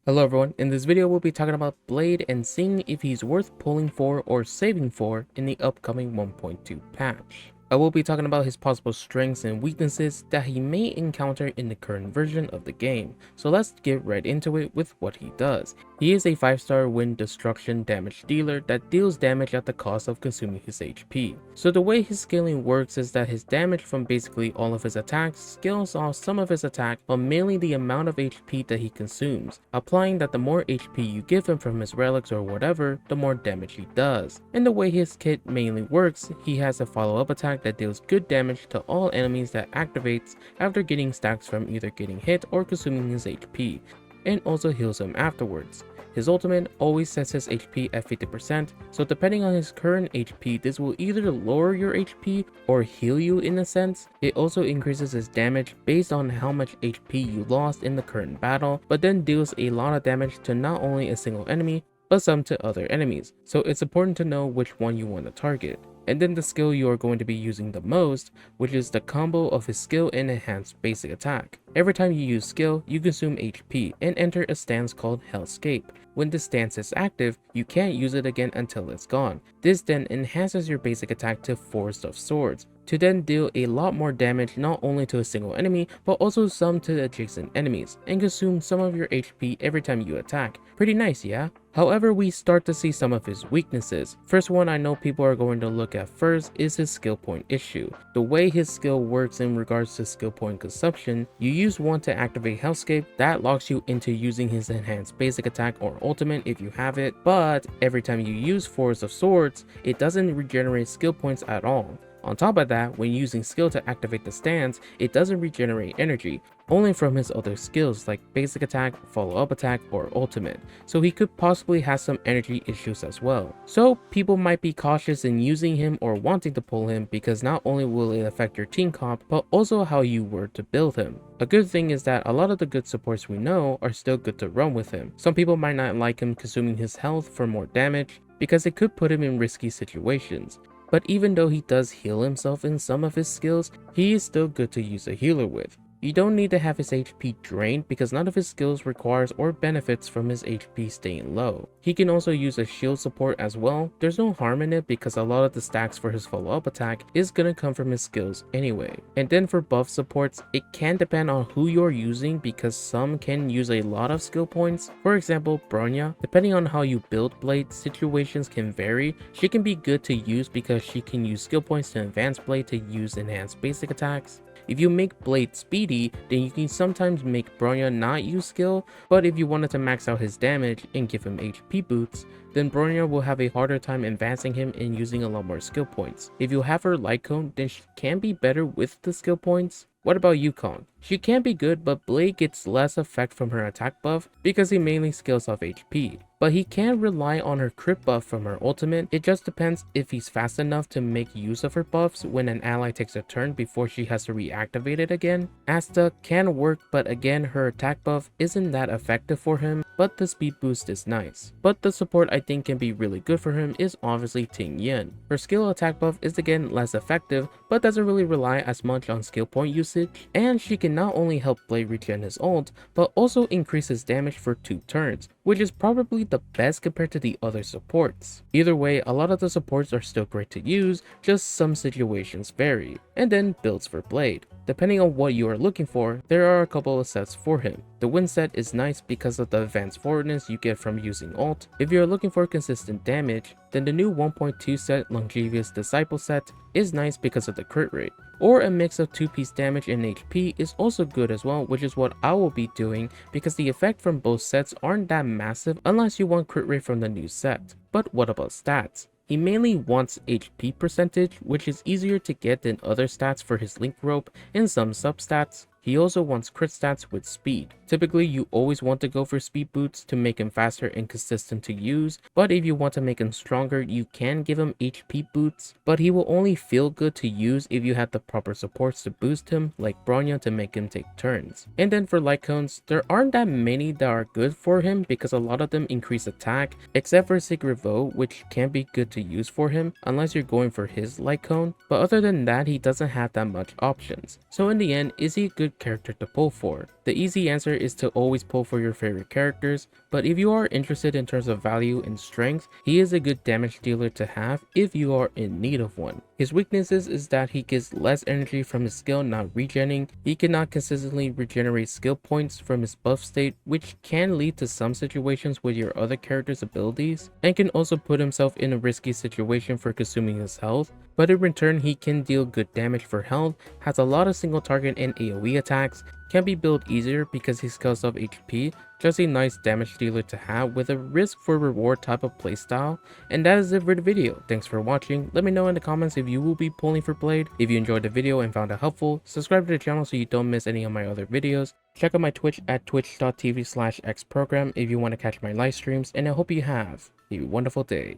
Hello everyone, in this video we'll be talking about Blade and seeing if he's worth pulling for or saving for in the upcoming 1.2 patch. I will be talking about his possible strengths and weaknesses that he may encounter in the current version of the game, so let's get right into it with what he does. He is a 5-star wind destruction damage dealer that deals damage at the cost of consuming his HP. So the way his scaling works is that his damage from basically all of his attacks scales off some of his attack but mainly the amount of HP that he consumes, applying that the more HP you give him from his relics or whatever, the more damage he does. And the way his kit mainly works, he has a follow-up attack that deals good damage to all enemies that activates after getting stacks from either getting hit or consuming his HP, and also heals him afterwards. His ultimate always sets his HP at 50%, so depending on his current HP, this will either lower your HP or heal you in a sense. It also increases his damage based on how much HP you lost in the current battle, but then deals a lot of damage to not only a single enemy, but some to other enemies, so it's important to know which one you want to target. And then the skill you are going to be using the most, which is the combo of his skill and enhanced basic attack. Every time you use skill, you consume HP and enter a stance called Hellscape. When this stance is active, you can't use it again until it's gone. This then enhances your basic attack to Forest of Swords, to then deal a lot more damage not only to a single enemy, but also some to adjacent enemies, and consume some of your HP every time you attack. Pretty nice, yeah? However, we start to see some of his weaknesses. First one I know people are going to look at first is his skill point issue. The way his skill works in regards to skill point consumption, you use one to activate Hellscape, that locks you into using his enhanced basic attack or ultimate if you have it, but every time you use Force of Swords, it doesn't regenerate skill points at all. On top of that, when using skill to activate the stance, it doesn't regenerate energy, only from his other skills like basic attack, follow-up attack, or ultimate, so he could possibly have some energy issues as well. So people might be cautious in using him or wanting to pull him because not only will it affect your team comp, but also how you were to build him. A good thing is that a lot of the good supports we know are still good to run with him. Some people might not like him consuming his health for more damage because it could put him in risky situations. But even though he does heal himself in some of his skills, he is still good to use a healer with. You don't need to have his HP drained because none of his skills requires or benefits from his HP staying low. He can also use a shield support as well. There's no harm in it because a lot of the stacks for his follow-up attack is gonna come from his skills anyway. And then for buff supports, it can depend on who you're using because some can use a lot of skill points. For example, Bronya, depending on how you build Blade, situations can vary. She can be good to use because she can use skill points to advance Blade to use enhanced basic attacks. If you make Blade speedy, then you can sometimes make Bronya not use skill, but if you wanted to max out his damage and give him HP boots, then Bronya will have a harder time advancing him and using a lot more skill points. If you have her light cone, then she can be better with the skill points. What about Yukong? She can be good, but Blade gets less effect from her attack buff because he mainly scales off HP. But he can rely on her crit buff from her ultimate. It just depends if he's fast enough to make use of her buffs when an ally takes a turn before she has to reactivate it again. Asta can work, but again her attack buff isn't that effective for him, but the speed boost is nice. But the support I think can be really good for him is obviously Ting Yen. Her skill attack buff is again less effective, but doesn't really rely as much on skill point usage, and she can not only help Blade regen his ult, but also increase his damage for 2 turns, which is probably the best compared to the other supports. Either way, a lot of the supports are still great to use, just some situations vary. And then builds for Blade. Depending on what you are looking for, there are a couple of sets for him. The wind set is nice because of the advanced forwardness you get from using ult. If you're looking for consistent damage, then the new 1.2 set Longevious Disciple set is nice because of the crit rate. Or a mix of 2-piece damage and HP is also good as well, which is what I will be doing because the effect from both sets aren't that massive unless you want crit rate from the new set. But what about stats? He mainly wants HP percentage, which is easier to get than other stats for his link rope and some substats. He also wants crit stats with speed. Typically, you always want to go for speed boots to make him faster and consistent to use, but if you want to make him stronger, you can give him HP boots, but he will only feel good to use if you have the proper supports to boost him, like Bronya to make him take turns. And then for light cones, there aren't that many that are good for him because a lot of them increase attack, except for Secret Vote, which can be good to use for him unless you're going for his light cone, but other than that, he doesn't have that much options. So in the end, is he a good character to pull for? The easy answer is to always pull for your favorite characters, but if you are interested in terms of value and strength, he is a good damage dealer to have if you are in need of one. His weaknesses is that he gets less energy from his skill not regenning, he cannot consistently regenerate skill points from his buff state, which can lead to some situations with your other character's abilities, and can also put himself in a risky situation for consuming his health, but in return he can deal good damage for health, has a lot of single target and AoE attacks, can be built easier because he scales up HP, just a nice damage dealer to have with a risk for reward type of playstyle. And that is it for the video. Thanks for watching. Let me know in the comments if you will be pulling for Blade. If you enjoyed the video and found it helpful, subscribe to the channel so you don't miss any of my other videos. Check out my Twitch at twitch.tv/xprogram if you want to catch my live streams, and I hope you have a wonderful day.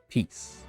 Peace.